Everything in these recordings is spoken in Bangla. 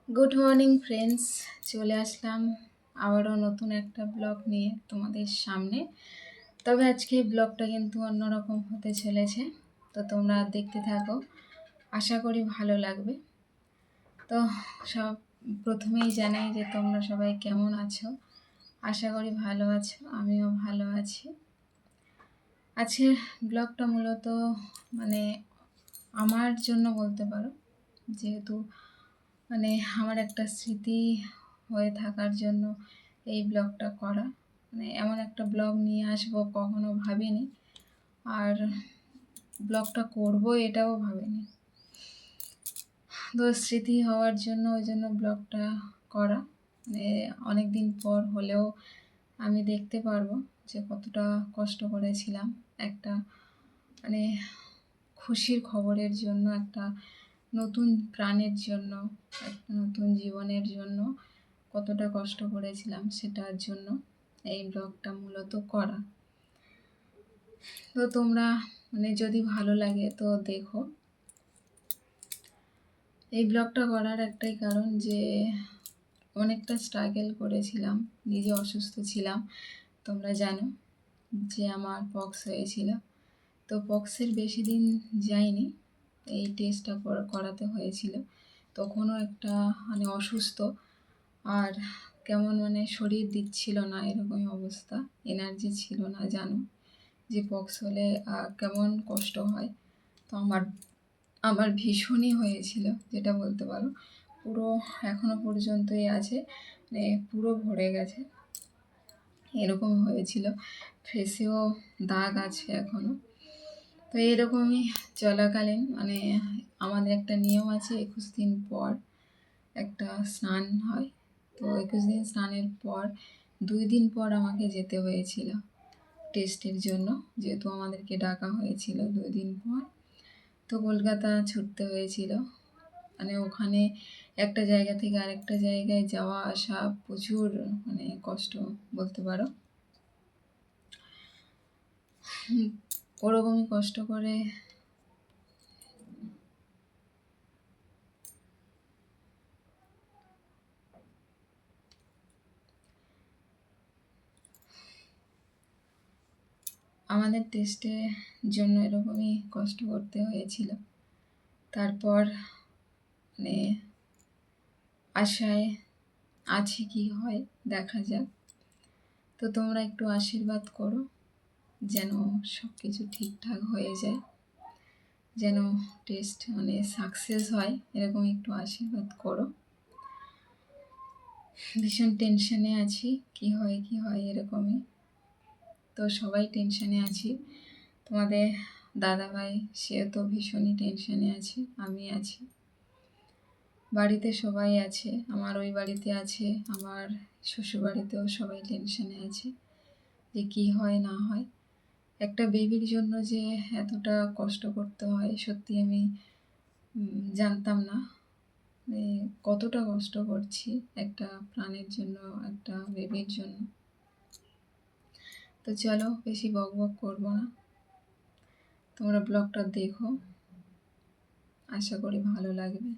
গুড মর্নিং ফ্রেন্ডস, চলে আসলাম আবারও নতুন একটা ব্লগ নিয়ে তোমাদের সামনে। তবে আজকে ব্লগটা কিন্তু অন্যরকম হতে চলেছে, তো তোমরা দেখতে থাকো, আশা করি ভালো লাগবে। তো সব প্রথমেই জানাই যে তোমরা সবাই কেমন আছো, আশা করি ভালো আছো, আমিও ভালো আছি। আজকের ব্লগটা মূলত মানে আমার জন্য বলতে পারো, যেহেতু আমার একটা স্মৃতি হয়ে থাকার জন্য এই ব্লগটা করা। এমন একটা ব্লগ নিয়ে আসবো কখনো ভাবিনি, আর ব্লগটা করব এটাও ভাবিনি। তো স্মৃতি হওয়ার জন্য ওই জন্য ব্লগটা করা। অনেক দিন পর হলেও আমি দেখতে পারবো যে কতটা কষ্ট করেছিলাম একটা খুশির খবরের জন্য, একটা নতুন প্রাণের জন্য, একটা নতুন জীবনের জন্য কতটা কষ্ট করেছিলাম, সেটার জন্য এই ব্লগটা মূলত করা। তো তোমরা যদি ভালো লাগে তো দেখো। এই ব্লগটা করার একটাই কারণ যে অনেকটা স্ট্রাগল করেছিলাম, নিজে অসুস্থ ছিলাম। তোমরা জানো যে আমার পক্স হয়েছিল, তো পক্সের বেশি দিন যায়নি, এই টেস্টটা করাতে হয়েছিল। তখনও একটা অসুস্থ, আর কেমন শরীর দিচ্ছিল না, এরকমই অবস্থা, এনার্জি ছিল না। জানো যে পক্স হলে কেমন কষ্ট হয়। তো আমার ভীষণই হয়েছিল, যেটা বলতে পারো পুরো এখনো পর্যন্তই আছে, পুরো ভরে গেছে, এরকম হয়েছিল। ফেসেও দাগ আছে এখনো। তো এরকমই চলাকালীন আমাদের একটা নিয়ম আছে, 21 দিন পর একটা স্নান হয়। তো 21 দিন স্নানের পর 2 দিন পর আমাকে যেতে হয়েছিল টেস্টের জন্য, যেহেতু আমাদেরকে ডাকা হয়েছিল 2 দিন পর। তো কলকাতা ছুটতে হয়েছিল। ওখানে একটা জায়গা থেকে আরেকটা জায়গায় যাওয়া আসা প্রচুর কষ্ট বলতে পারো। ওরকমই কষ্ট করে আমাদের টেস্টের জন্য এরকমই কষ্ট করতে হয়েছিল। তারপর আশায় আছে কি হয় দেখা যাক। তো তোমরা একটু আশীর্বাদ করো যেন সব কিছু ঠিকঠাক হয়ে যায়, যেন টেস্ট সাকসেস হয়, এরকম একটু আশীর্বাদ করো। ভীষণ টেনশনে আছি, কি হয় এরকমই। তো সবাই টেনশনে আছি, তোমাদের দাদাভাই সেও তো ভীষণই টেনশনে আছে, আমি আছি, বাড়িতে সবাই আছে, আমার ওই বাড়িতে আছে, আমার শ্বশুরবাড়িতেও সবাই টেনশনে আছে যে কি হয় না হয়। একটা বেবির জন্য যে এতটা কষ্ট করতে হয়, সত্যি আমি জানতাম না কতটা কষ্ট করছি একটা প্রাণের জন্য, একটা বেবির জন্য। তো চলো বেশি বকবক করবো না, তোমরা ব্লগটা দেখো, আশা করি ভালো লাগবে।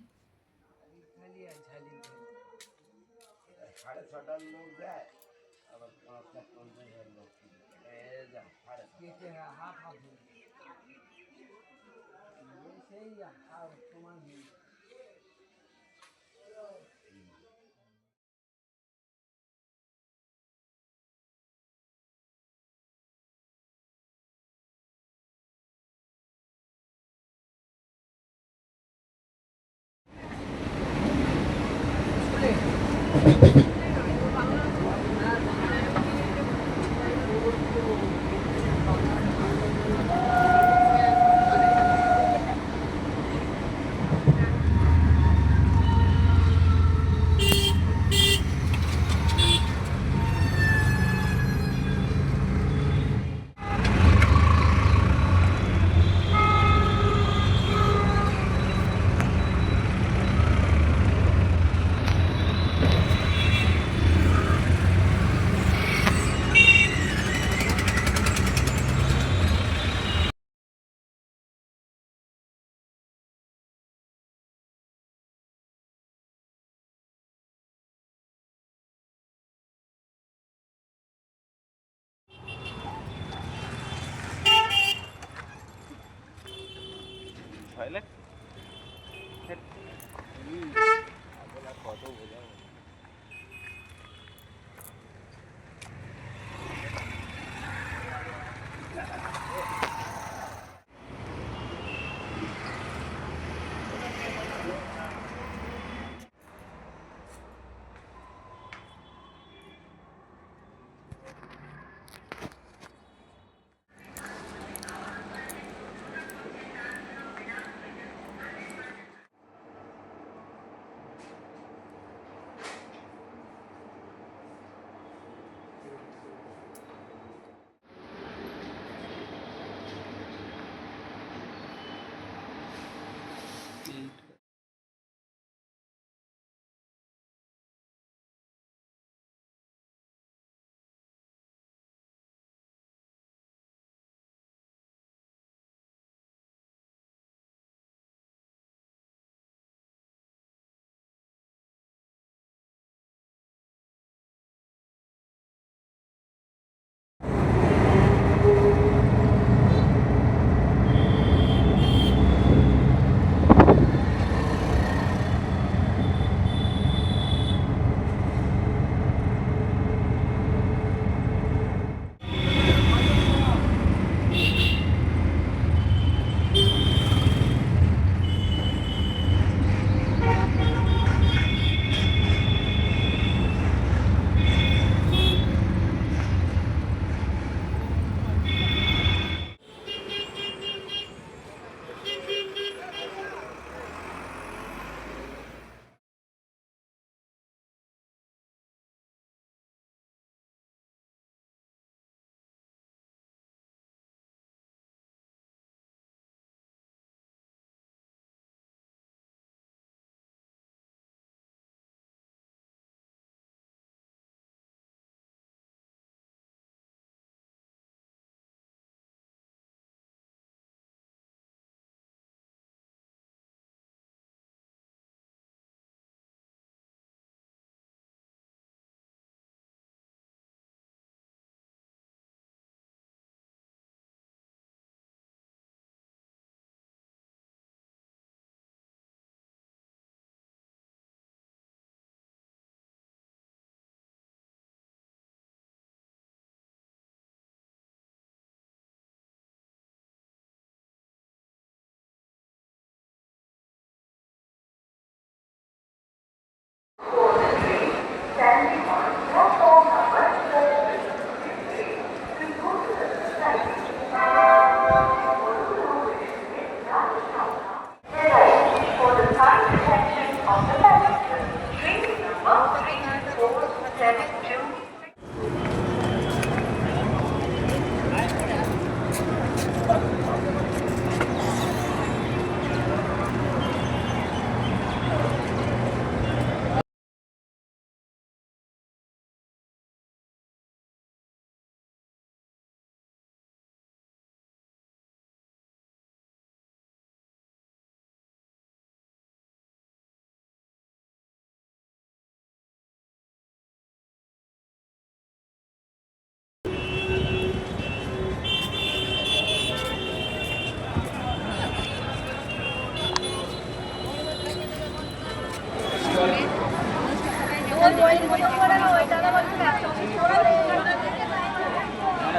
টয়লেট কত বোঝাবো।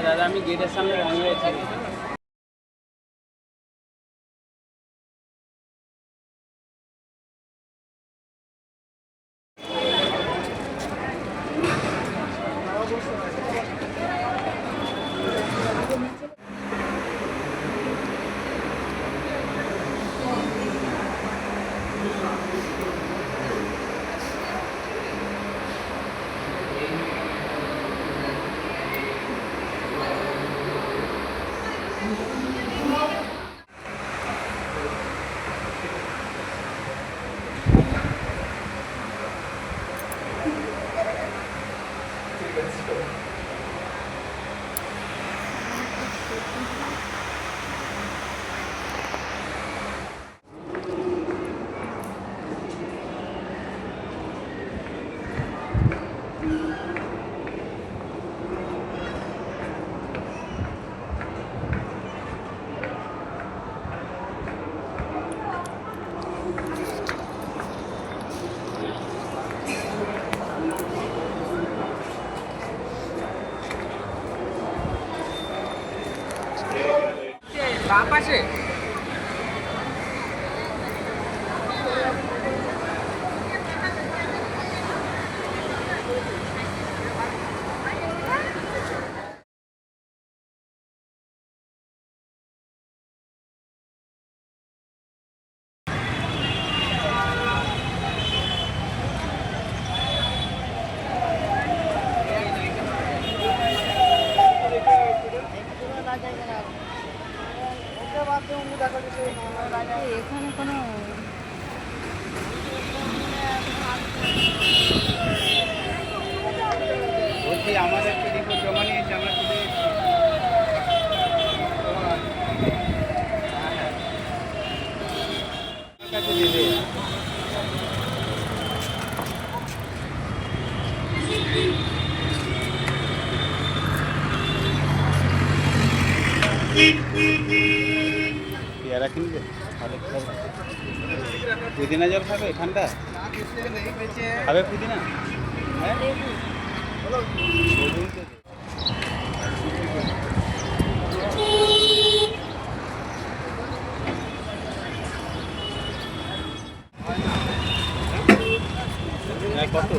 দাদা আমি গেটের সামনে দাঁড়িয়ে আছি। বলছি আমাদের একটু রিপোর্ট জমা নিয়েছি, আমরা চলে এসেছি। আমার কাছে দেবে। পেয়ারা কিনবে? তাহলে খাবে। পুদিনা জল খাবে ঠান্ডা? খাবে পুদিনা? হ্যাঁ লেবু তো দে। হ্যাঁ কত?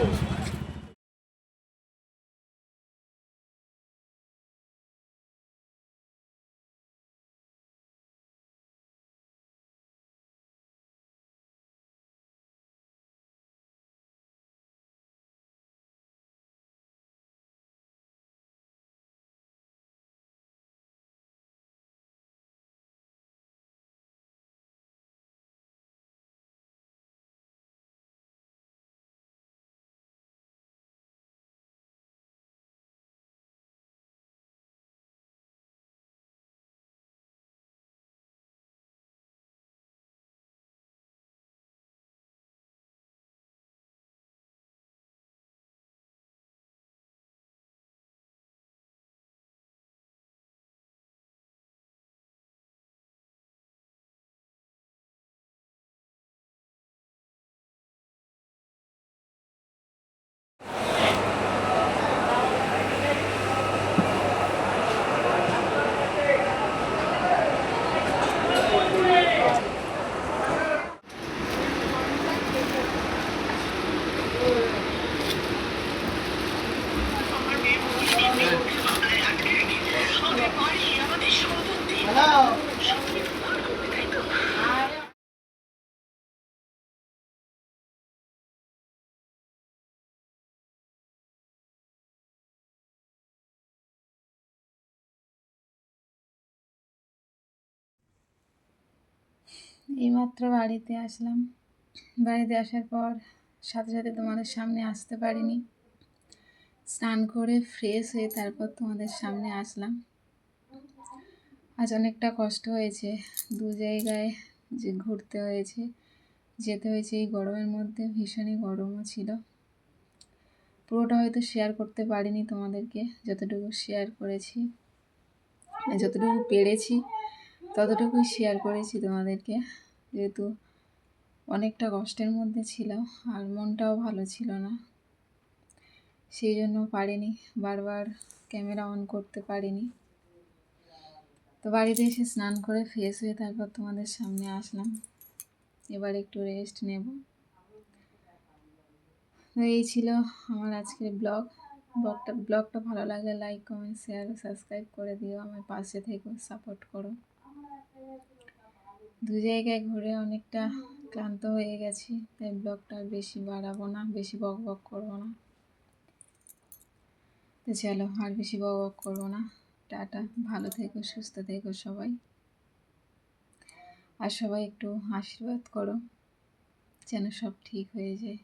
এইমাত্র বাড়িতে আসলাম। বাড়িতে আসার পর সাথে সাথে তোমাদের সামনে আসতে পারিনি। স্নান করে ফ্রেশ হয়ে তারপর তোমাদের সামনে আসলাম। আজ অনেকটা কষ্ট হয়েছে, দু জায়গায় যে ঘুরতে হয়েছে, যেতে হয়েছে এই গরমের মধ্যে। ভীষণই গরমও ছিল। পুরোটা হয়তো শেয়ার করতে পারিনি তোমাদেরকে, যতটুকু শেয়ার করেছি, যতটুকু পেরেছি ততটুকুই শেয়ার করেছি তোমাদেরকে, যেহেতু অনেকটা কষ্টের মধ্যে ছিল আর মনটাও ভালো ছিল না, সেই জন্য পারিনি, বারবার ক্যামেরা অন করতে পারিনি। তো বাড়িতে এসে স্নান করে ফ্রেশ হয়ে তারপর তোমাদের সামনে আসলাম। এবার একটু রেস্ট নেব। তো এই ছিল আমার আজকের ব্লগটা ভালো লাগলে লাইক, কমেন্ট, শেয়ার ও সাবস্ক্রাইব করে দিও। আমার পাশে থেকো, সাপোর্ট করো। দু জায়গায় ঘুরে অনেকটা ক্লান্ত হয়ে গেছি, তাই ব্লগটা আর বেশি বাড়াবো না, বেশি বক বক করবো না। তো চলো, আর বেশি বক বক করবো না। টাটা, ভালো থেকো, সুস্থ থেকো সবাই। আর সবাই একটু আশীর্বাদ করো যেন সব ঠিক হয়ে যায়।